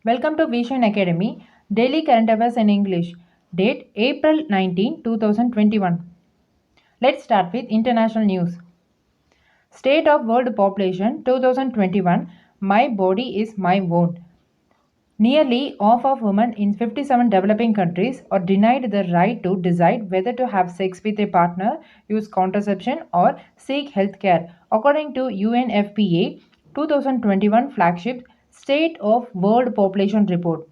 Welcome to Vision Academy, Daily Current Affairs in English. Date April 19, 2021. Let's start with international news. State of World Population 2021. My body is my vote. Nearly half of women in 57 developing countries are denied the right to decide whether to have sex with a partner, use contraception, or seek health care, according to UNFPA 2021 flagship State of World Population Report.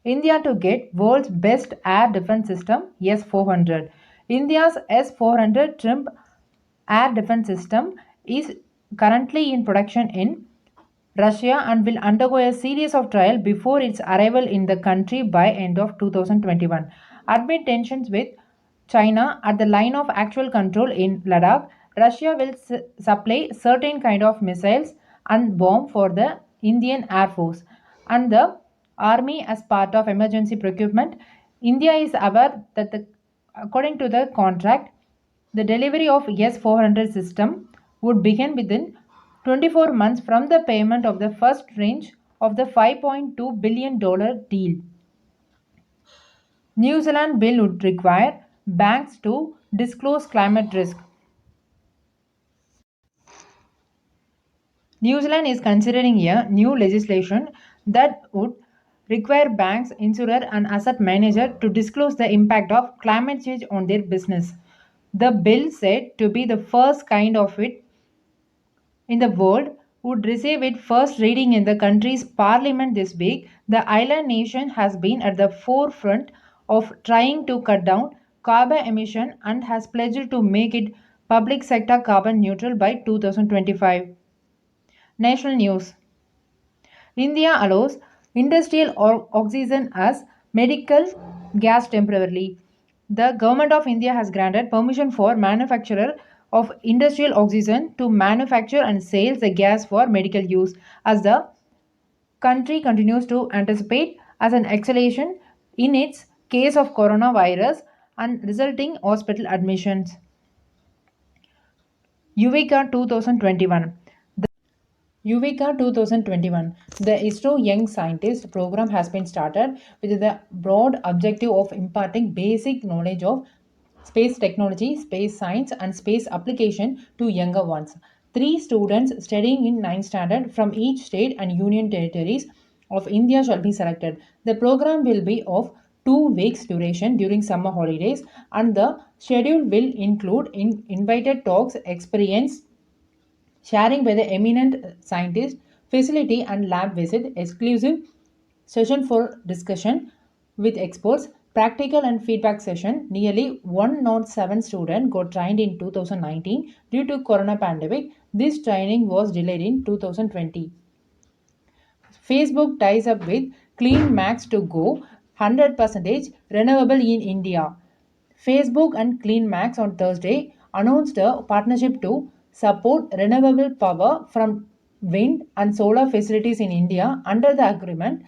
India to get world's best air defense system S-400. India's S-400 Trimp air defense system is currently in production in Russia and will undergo a series of trials before its arrival in the country by end of 2021. Amid tensions with China at the line of actual control in Ladakh, Russia will supply certain kind of missiles and bomb for the Indian Air Force and the Army as part of emergency procurement. India is aware that according to the contract, the delivery of S-400 system would begin within 24 months from the payment of the first tranche of the $5.2 billion deal. New Zealand bill would require banks to disclose climate risk. New Zealand is considering a new legislation that would require banks, insurer, and asset manager to disclose the impact of climate change on their business. The bill, said to be the first kind of it in the world, would receive its first reading in the country's parliament this week. The island nation has been at the forefront of trying to cut down carbon emission and has pledged to make it public sector carbon neutral by 2025. National news. India allows industrial oxygen as medical gas temporarily. The government of India has granted permission for manufacturer of industrial oxygen to manufacture and sell the gas for medical use as the country continues to anticipate as an acceleration in its case of coronavirus and resulting hospital admissions. Yuvika 2021. Yuvika 2021. The ISRO Young Scientist program has been started with the broad objective of imparting basic knowledge of space technology, space science, and space application to younger ones. Three students studying in 9th standard from each state and union territories of India shall be selected. The program will be of 2 weeks duration during summer holidays, and the schedule will include invited talks, experience sharing by the eminent scientist, facility and lab visit, exclusive session for discussion with experts, practical and feedback session. Nearly 107 students got trained in 2019 due to corona pandemic. This training was delayed in 2020. Facebook ties up with Clean Max to go 100% renewable in India. Facebook and Clean Max on Thursday announced a partnership to support renewable power from wind and solar facilities in India. Under the agreement,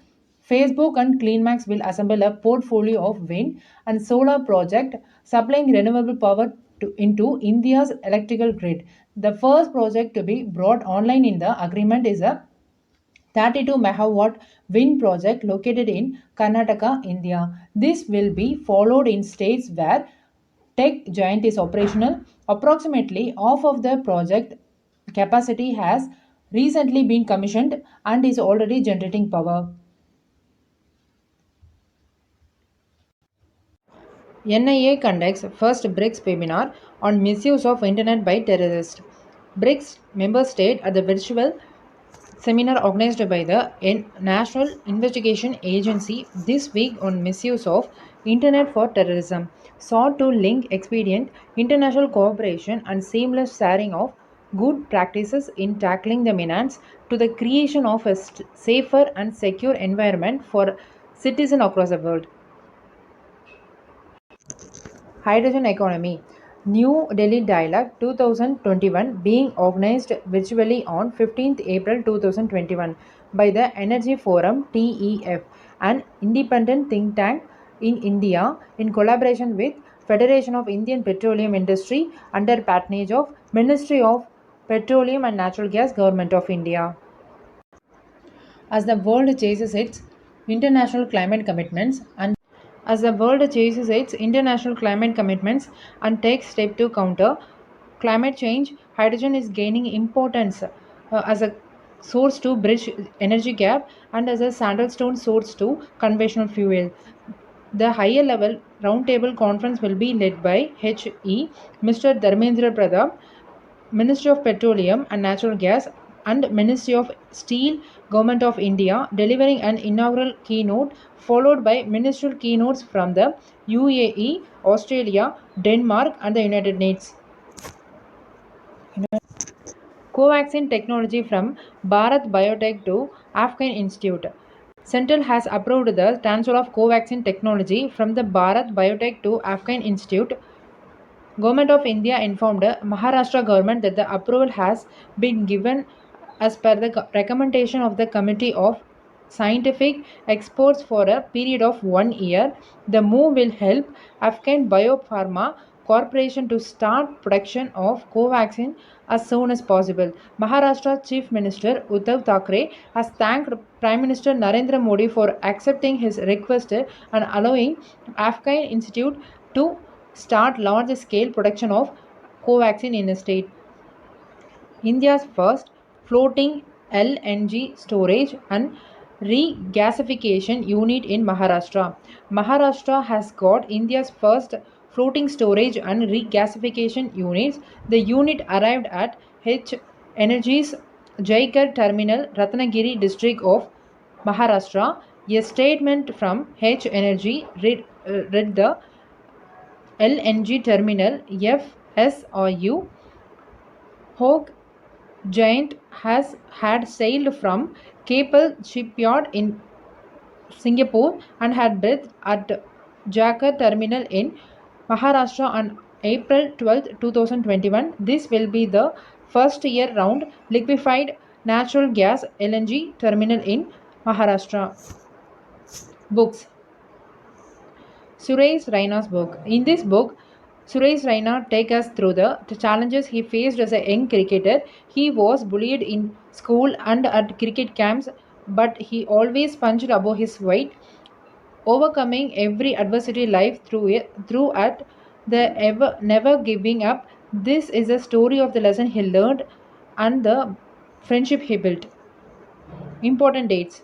Facebook and CleanMax will assemble a portfolio of wind and solar projects supplying renewable power into India's electrical grid. The first project to be brought online in the agreement is a 32 megawatt wind project located in Karnataka, India. This will be followed in states where tech giant is operational. Approximately half of the project capacity has recently been commissioned and is already generating power. NIA conducts first BRICS webinar on misuse of internet by terrorists. BRICS member state at the virtual seminar organized by the National Investigation Agency this week on misuse of internet for terrorism sought to link expedient international cooperation and seamless sharing of good practices in tackling the menace to the creation of a safer and secure environment for citizens across the world. Hydrogen Economy New Delhi Dialogue 2021 being organized virtually on 15th April 2021 by the Energy Forum TEF, an independent think tank in India in collaboration with Federation of Indian Petroleum Industry under patronage of Ministry of Petroleum and Natural Gas, Government of India. as the world chases its international climate commitments and as the world chases its international climate commitments and takes steps to counter climate change, hydrogen is gaining importance as a source to bridge energy gap and as a sandalstone source to conventional fuel. The higher level roundtable conference will be led by HE Mr. Dharmendra Pradhan, Ministry of Petroleum and Natural Gas, and Ministry of Steel, Government of India, delivering an inaugural keynote, followed by ministerial keynotes from the UAE, Australia, Denmark, and the United States. Covaxin technology from Bharat Biotech to Afghan Institute. Central has approved the transfer of Covaxin technology from the Bharat Biotech to Afghan Institute. Government of India informed Maharashtra government that the approval has been given as per the recommendation of the Committee of Scientific Experts for a period of 1 year. The move will help Afghan Biopharma Corporation to start production of Covaxin as soon as possible. Maharashtra Chief Minister Uddhav Thackeray has thanked Prime Minister Narendra Modi for accepting his request and allowing Afghan Institute to start large scale production of Covaxin in the state. India's first floating LNG storage and regasification unit in Maharashtra. Maharashtra has got India's first floating storage and regasification units. The unit arrived at H Energy's Jaikar terminal, Ratnagiri district of Maharashtra. A statement from H Energy read the LNG terminal FSRU Hogue Giant has had sailed from Keppel shipyard in Singapore and had berthed at Jakhar terminal in Maharashtra on April 12, 2021. This will be the first year-round liquefied natural gas LNG terminal in Maharashtra. Books. Suresh Raina's book. In this book, Suresh Raina takes us through the challenges he faced as a young cricketer. He was bullied in school and at cricket camps, but he always punched above his weight, overcoming every adversity life through at the ever never giving up. This is a story of the lesson he learned and the friendship he built. Important dates.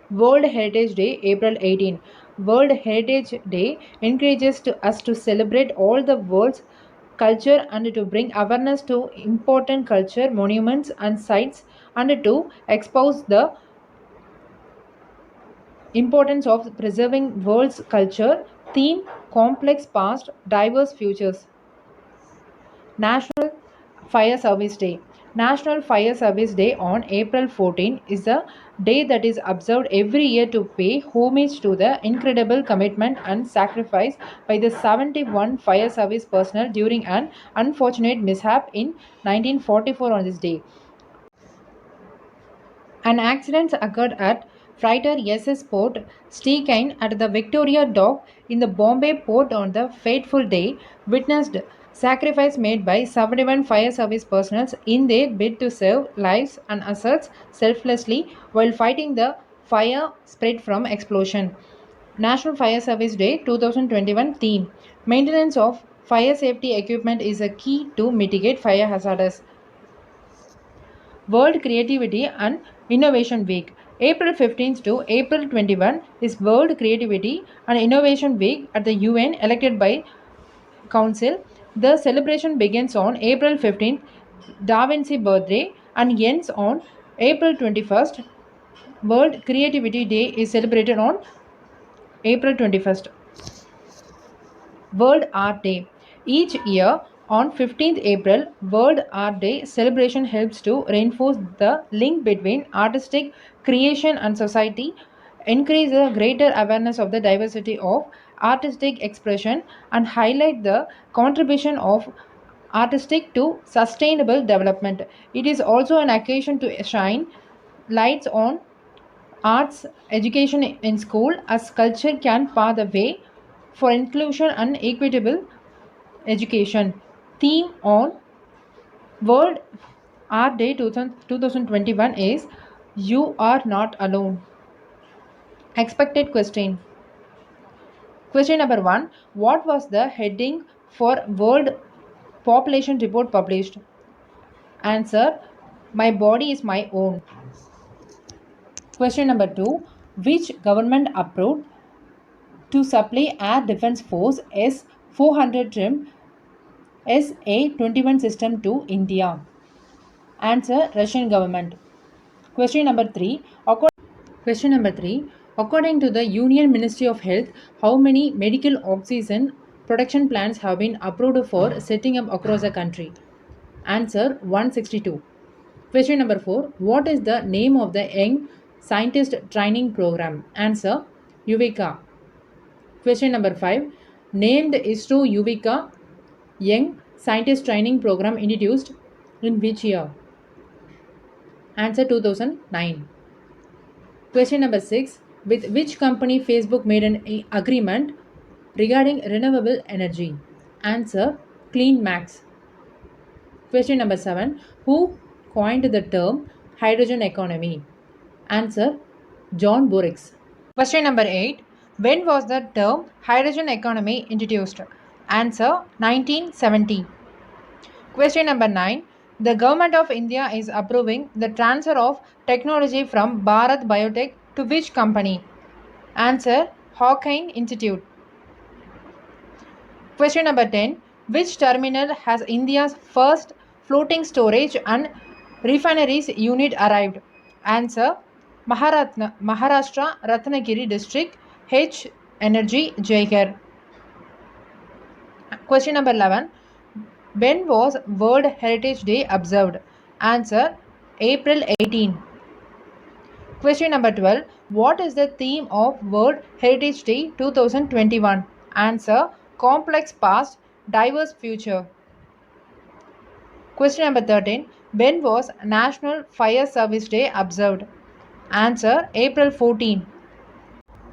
World Heritage Day, April 18. World Heritage Day encourages us to celebrate all the world's culture and to bring awareness to important culture, monuments, and sites, and to expose the importance of preserving world's culture. Theme: Complex Past, Diverse Futures. National Fire Service Day. National Fire Service Day on April 14 is a day that is observed every year to pay homage to the incredible commitment and sacrifice by the 71 fire service personnel during an unfortunate mishap in 1944 on this day. An accident occurred at freighter SS Port Stikine at the Victoria Dock in the Bombay port on the fateful day, witnessed sacrifice made by 71 fire service personnel in their bid to save lives and assets selflessly while fighting the fire spread from explosion. National Fire Service Day 2021 theme: Maintenance of fire safety equipment is a key to mitigate fire hazards. World Creativity and Innovation Week. April 15th to April 21 is World Creativity and Innovation Week at the UN, elected by Council. The celebration begins on April 15th, Da Vinci birthday, and ends on April 21st. World Creativity Day is celebrated on April 21st. World Art Day. Each year on 15th April, World Art Day celebration helps to reinforce the link between artistic creation and society, increase a greater awareness of the diversity of artistic expression, and highlight the contribution of artistic to sustainable development. It is also an occasion to shine lights on arts education in school, as culture can pave the way for inclusion and equitable education. Theme on World Art Day 2021 is You are not alone. Expected question. Question number 1. What was the heading for World Population Report published? Answer. My body is my own. Question number 2. Which government approved to supply Air Defense Force S-400 trim SA-21 system to India? Answer. Russian government. Question number 3. Question number 3. According to the Union Ministry of Health, how many medical oxygen production plants have been approved for setting up across the country? Answer. 162. Question number 4. What is the name of the Young Scientist Training Program? Answer. Yuvika. Question number 5. Named ISRO Yuvika Young Scientist Training Program introduced in which year? Answer. 2009. Question number 6. With which company Facebook made an agreement regarding renewable energy? Answer. CleanMax. Question number 7. Who coined the term hydrogen economy? Answer. John Borex. Question number 8. When was the term hydrogen economy introduced? Answer. 1970. Question number 9. The Government of India is approving the transfer of technology from Bharat Biotech to which company? Answer. Hawking Institute. Question number 10. Which terminal has India's first floating storage and refineries unit arrived? Answer. Maharashtra Ratnagiri District H Energy Jaigarh. Question number 11. When was World Heritage Day observed? Answer. April 18. Question number 12. What is the theme of World Heritage Day 2021? Answer. Complex past, diverse future. Question number 13. When was National Fire Service Day observed? Answer. April 14.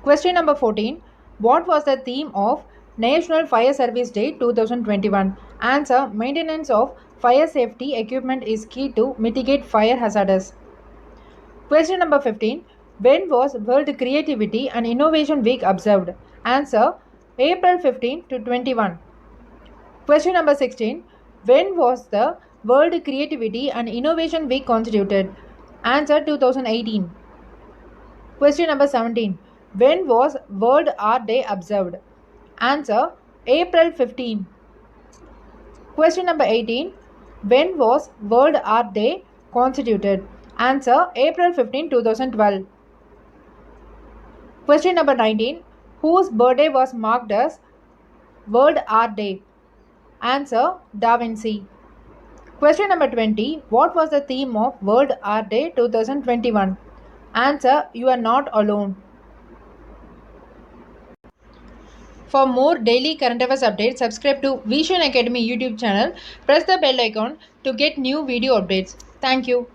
Question number 14. What was the theme of National Fire Service Day 2021? Answer. Maintenance of fire safety equipment is key to mitigate fire hazards. Question number 15. When was World Creativity and Innovation Week observed? Answer. April 15 to 21. Question number 16. When was the World Creativity and Innovation Week constituted? Answer. 2018. Question number 17. When was World Art Day observed? Answer. April 15. Question number 18. When was World Art Day constituted? Answer. April 15, 2012. Question number 19. Whose birthday was marked as World Art Day? Answer. Da Vinci. Question number 20. What was the theme of World Art Day 2021? Answer. You are not alone. For more daily current affairs updates, subscribe to Vision Academy YouTube channel. Press the bell icon to get new video updates. Thank you.